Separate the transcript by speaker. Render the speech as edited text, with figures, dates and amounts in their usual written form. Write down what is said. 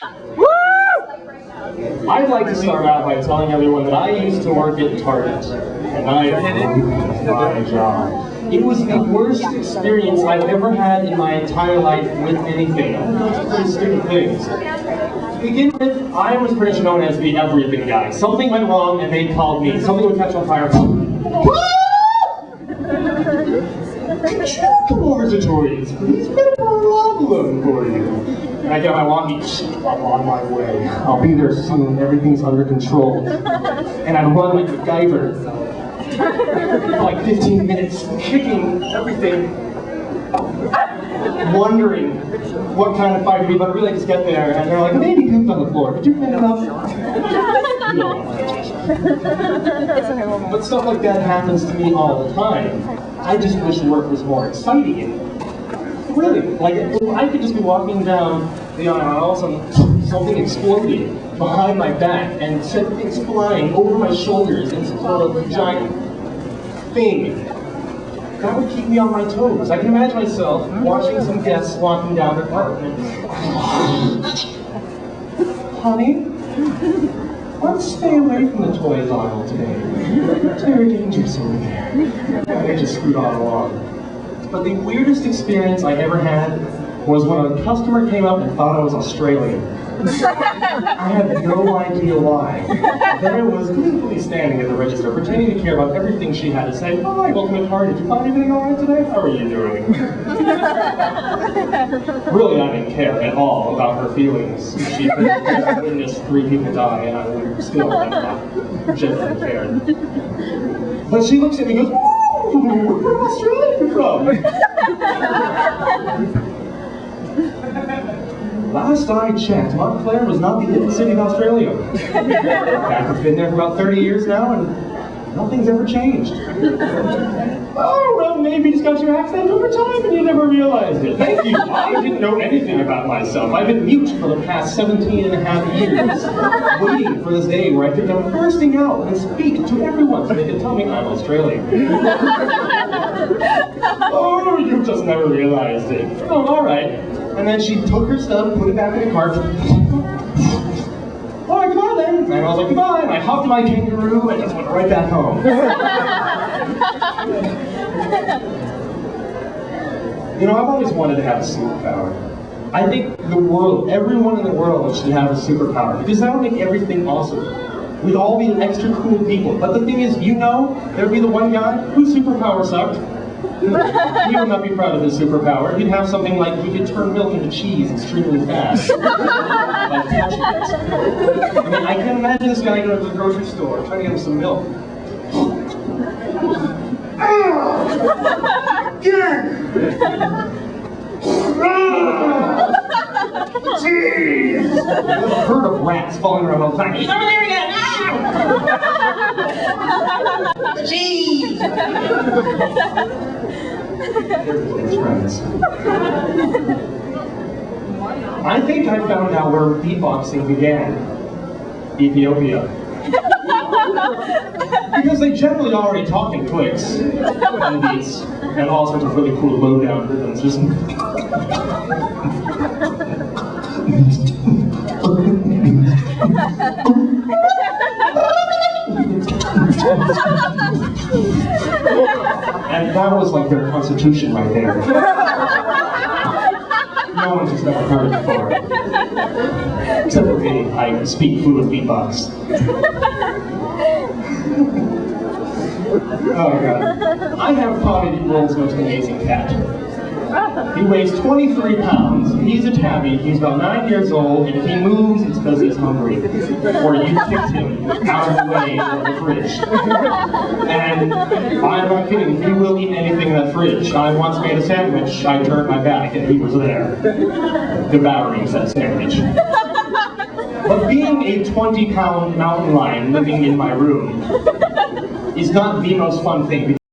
Speaker 1: I'd like to start out by telling everyone that I used to work at Target, and I hated my job. It was the worst experience I've ever had in my entire life with anything. I know it's pretty stupid things. To begin with, I was pretty much known as the everything guy. Something went wrong and they called me. Something would catch on fire. Come over to Tori's. He's been a problem for you. And I get my walkie, I'm on my way. I'll be there soon. Everything's under control. And I run like MacGyver. For like 15 minutes, kicking everything, wondering what kind of fight to be, but really just get there, and they're like, maybe pooped on the floor. Did you clean it up? But stuff like that happens to me all the time. I just wish work was more exciting. Really, like I could just be walking down the aisle, and all of a sudden something exploded behind my back and sent things flying over my shoulders in some sort of giant thing. That would keep me on my toes. I can imagine myself watching some guests walking down the park and honey, let's stay away from the toys aisle today. It's very dangerous over there. And they just scoot on along. But the weirdest experience I ever had was when a customer came up and thought I was Australian. I had no idea why. There was gleefully standing at the register, pretending to care about everything she had to say. Hi, welcome to Target. Did you find anything alright today? How are you doing? Really, I didn't care at all about her feelings. She could have witnessed 3 people die, and I would still have not generally cared. But she looks at me and goes, "Ooh, where Australia from?" Last I checked, Montclair was not the hidden city of Australia. In fact, it's been there for about 30 years now, and nothing's ever changed. Oh, well, maybe you just got your accent over time and you never realized it. Thank you. I didn't know anything about myself. I've been mute for the past 17 and a half years, waiting for this day where I could come bursting out and speak to everyone so they could tell me I'm Australian. Oh, you just never realized it. Oh, all right. And then she took her stuff, put it back in the cart. All right, goodbye then. And I was like, goodbye. And I hopped my kangaroo and just went right back home. You know, I've always wanted to have a superpower. I think the world, everyone in the world should have a superpower because that would make everything awesome. We'd all be extra cool people. But the thing is, you know, there'd be the one guy whose superpower sucked. He would not be proud of his superpower. He'd have something like he could turn milk into cheese extremely fast. Like catching it. I mean, I can imagine this guy going to the grocery store trying to get him some milk. Cheese! A herd of rats falling around all the time. He's over there again! Cheese! Everything's friends. I think I found out where beatboxing began. Ethiopia. Because they generally already talk in clicks and beats and all sorts of really cool low-down rhythms. Just and that was like their constitution right there. No one's just ever heard it before. Except for me, I speak fluent beatbox. Oh my god. I have probably the world's most amazing cat. He weighs 23 pounds, he's a tabby, he's about 9 years old, and if he moves, it's because he's hungry. Or you kicked him out of the way of the fridge. And I'm not kidding, he will eat anything in that fridge. I once made a sandwich, I turned my back, and he was there, devouring said sandwich. But being a 20-pound mountain lion living in my room is not the most fun thing.